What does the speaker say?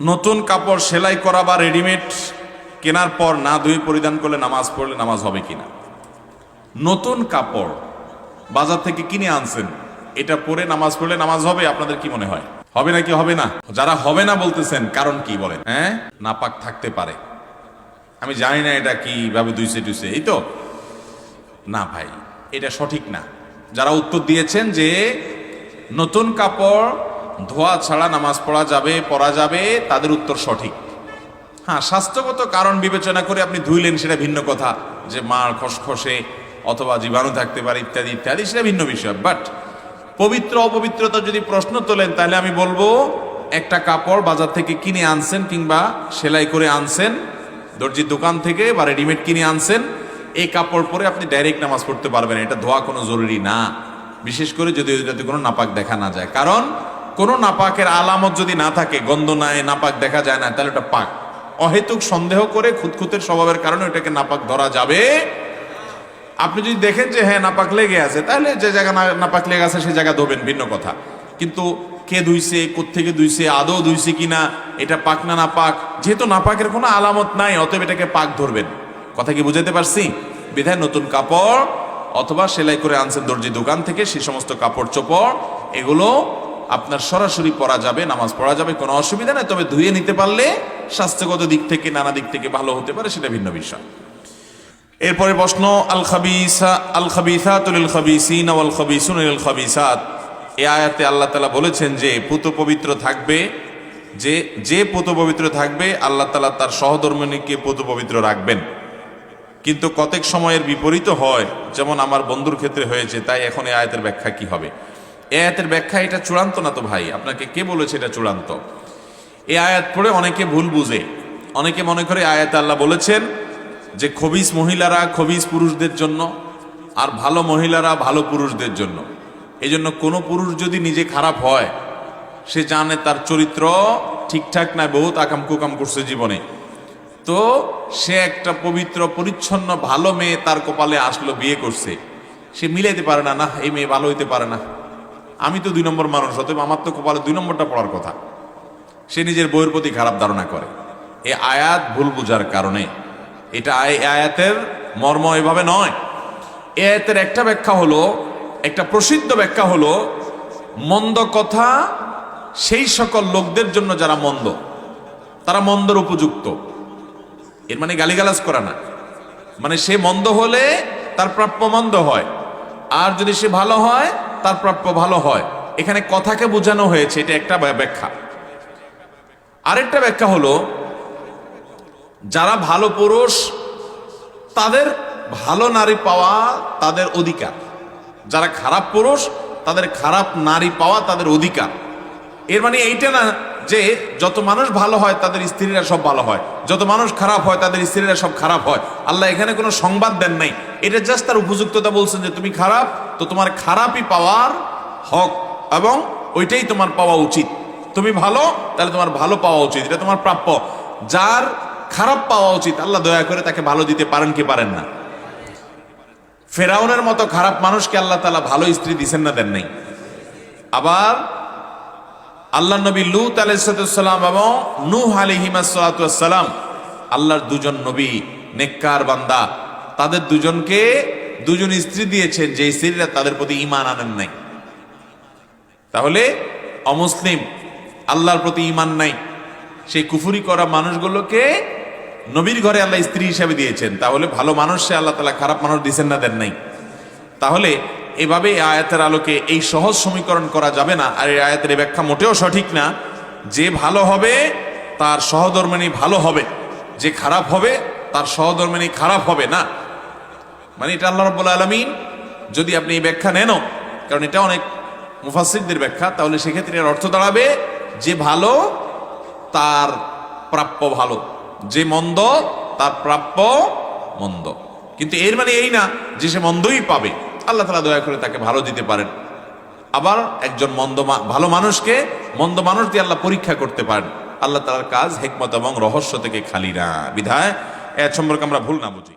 নতুন কাপড় সেলাই করা বা রেডিমেড কেনার পর না ধুয়ে পরিধান করলে নামাজ পড়লে নামাজ হবে কিনা? নতুন কাপড় বাজার থেকে কিনে আনছেন, এটা পরে নামাজ পড়লে নামাজ হবে? আপনাদের কি মনে হয় হবে নাকি হবে না? যারা হবে না বলতেছেন কারণ কি বলেন? নাপাক থাকতে পারে, আমি জানি না এটা কিভাবে ধুইছে টুইছে, এই তো না ভাই, এটা সঠিক না। যারা উত্তর দিয়েছেন যে নতুন কাপড় ধোয়া ছাড়া নামাজ পড়া যাবে তাদের উত্তর সঠিক। হ্যাঁ, স্বাস্থ্যগত কারণ বিবেচনা করে আপনি ধুইলেন সেটা ভিন্ন কথা, যে মার খসখসে অথবা জীবাণু থাকতে পারে ইত্যাদি ইত্যাদি, সেটা ভিন্ন বিষয়। বাট পবিত্র অপবিত্রতা যদি প্রশ্ন তোলেন তাহলে আমি বলবো একটা কাপড় বাজার থেকে কিনে আনছেন কিংবা সেলাই করে আনছেন দর্জির দোকান থেকে বা রেডিমেড কিনে আনছেন, এই কাপড় পরে আপনি ডাইরেক্ট নামাজ পড়তে পারবেন, এটা ধোয়া কোনো জরুরি না, বিশেষ করে যদি যাতে কোনো নাপাক দেখা না যায়। কারণ কোনো নাপাকের আলামত যদি না থাকে, গন্ধ নাই, নাপাক দেখা যায় না, তাহলে ওটা পাক। অহেতুক সন্দেহ করে খুঁতখুঁতের স্বভাবের কারণে ওটাকে নাপাক ধরা যাবে। আপনি যদি দেখেন যে হ্যাঁ নাপাক লেগে আছে, তাহলে যে জায়গা নাপাক লেগে আছে সেই জায়গা ধোবেন, ভিন্ন কথা। কিন্তু কে ধুইছে, কোত্থেকে ধুইছে, আদৌ ধুইছে কিনা, এটা পাক না নাপাক, যেহেতু নাপাকের কোনো আলামত নাই, অতএব এটাকে পাক ধরবেন। কথা কি বুঝাতে পারছি? বিধায় নতুন কাপড় অথবা সেলাই করে আনছেন দর্জি দোকান থেকে, সেই সমস্ত কাপড় চোপড় এগুলো আপনার সরাসরি পরা যাবে, নামাজ পড়া যাবে, কোনো অসুবিধা নেই। তবে ধুয়ে নিতে পারলে স্বাস্থ্যগত দিক থেকে নানা দিক থেকে ভালো হতে পারে, সেটা ভিন্ন বিষয়। এরপরে প্রশ্ন, আল খাবিসাতু লিল খাবিসিনা ওয়াল খাবিসুনা লিল খাবিসাত। এই আয়াতে আল্লাহ তাআলা বলেছেন যে পুত পবিত্র থাকবে, যে পুত পবিত্র থাকবে আল্লাহ তাআলা তার সহধর্মিণীকে পুত পবিত্র রাখবেন। কিন্তু কতক সময়ের বিপরীত হয়, যেমন আমার বন্ধুর ক্ষেত্রে হয়েছে। তাই এখন এই আয়াতের ব্যাখ্যা কি হবে? এই আয়াতের ব্যাখ্যা এটা চূড়ান্ত না তো ভাই, আপনাকে কে বলেছে এটা চূড়ান্ত? এই আয়াত পড়ে অনেকে ভুল বুঝে, অনেকে মনে করে আয়াতে আল্লাহ বলেছেন যে খবিস মহিলারা খবিস পুরুষদের জন্য আর ভালো মহিলারা ভালো পুরুষদের জন্য। এই জন্য কোনো পুরুষ যদি নিজে খারাপ হয়, সে জানে তার চরিত্র ঠিকঠাক নাই, বহুত আকাম কুকাম করছে জীবনে, তো সে একটা পবিত্র পরিচ্ছন্ন ভালো মেয়ে তার কপালে আসলো, বিয়ে করছে, সে মিলাইতে পারে না, না এই মেয়ে ভালো হইতে পারে না, আমি তো 2 নম্বর মানুষ, অতএব আমার তো কপালে 2 নম্বরটা পড়ার কথা। সে নিজের বউয়ের প্রতি খারাপ ধারণা করে। এই আয়াত ভুল বুঝার কারণে, এটা আয়াতের মর্ম এভাবে নয়। এই আয়াতের একটা ব্যাখ্যা হলো, একটা প্রসিদ্ধ ব্যাখ্যা হলো, মন্দ কথা সেই সকল লোকদের জন্য যারা মন্দ, তারা মন্দর উপযুক্ত। এর মানে গালিগালাজ করা না, মানে সে মন্দ হলে তার প্রাপ্য মন্দ হয়, আর যদি সে ভালো হয় তার প্রাপ্য ভালো হয়। এখানে কথাকে বোঝানো হয়েছে, এটা একটা ব্যাখ্যা। আরেকটা ব্যাখ্যা হলো, যারা ভালো পুরুষ তাদের ভালো নারী পাওয়া তাদের অধিকার, যারা খারাপ পুরুষ তাদের খারাপ নারী পাওয়া তাদের অধিকার। এর মানে এইটা না যে যত মানুষ ভালো হয় তাদের স্ত্রীরা সব ভালো হয়, যত মানুষ খারাপ হয় তাদের স্ত্রীরা সব খারাপ হয়। আল্লাহ এখানে কোনো সংবাদ দেন নাই, এটা জাস্ট তার উপযুক্ততা বলছেন যে তুমি খারাপ, তো তোমার খারাপই পাওয়ার হক এবং ওইটাই তোমার পাওয়া উচিত। তুমি ভালো, তাহলে তোমার ভালো পাওয়া উচিত, এটা তোমার প্রাপ্য। যার খারাপ পাওয়া উচিত, আল্লাহ দয়া করে তাকে ভালো দিতে পারেন কি পারেন না? ফেরাউনের মতো খারাপ মানুষকে আল্লাহ তাআলা ভালো স্ত্রী দিছেন না, দেন নাই? আবার আল্লাহ নবী লূত আলাইহিস সালাম এবং নূহ আলাইহিস সালাম, আল্লাহর 2 জন নবী নেককার বান্দা, তাদের 2 জনকে 2 জন স্ত্রী দিয়েছেন যে স্ত্রীরা তাদের প্রতি ঈমান আনেন নাই। তাহলে অমুসলিম, আল্লাহর প্রতি ঈমান নাই, সেই কুফরি করা মানুষগুলোকে নবীর ঘরে আল্লাহ স্ত্রী হিসাবে দিয়েছেন। তাহলে ভালো মানুষে আল্লাহ তাআলা খারাপ মানুষ দিয়েছেন না, দেন নাই? তাহলে এভাবে এই আয়াতের আলোকে এই সহজ সমীকরণ করা যাবে না। আর এই আয়াতের ব্যাখ্যা মোটেও সঠিক না যে ভালো হবে তার সহধর্মিণী ভালো হবে, যে খারাপ হবে তার সহধর্মিণী খারাপ হবে না। মানে এটা আল্লাহ রাব্বুল আলামিন, যদি আপনি এই ব্যাখ্যা নেন, কারণ এটা অনেক মুফাসসিরদের ব্যাখ্যা, তাহলে সেক্ষেত্রে এর অর্থ দাঁড়াবে যে ভালো তার প্রাপ্য ভালো, যে মন্দ তার প্রাপ্য মন্দ। কিন্তু এর মানে এই না যে সে মন্দই পাবে, আল্লাহ তাআলা দয়া করে তাকে ভালো দিতে পারেন। আবার একজন ভালো মানুষকে মন্দ মানুষ দিয়ে আল্লাহ পরীক্ষা করতে পারেন। আল্লাহ তাআলার কাজ হিকমত এবং রহস্য থেকে খালি না, বিধায় এর সম্পর্কে আমরা ভুল না বুঝি।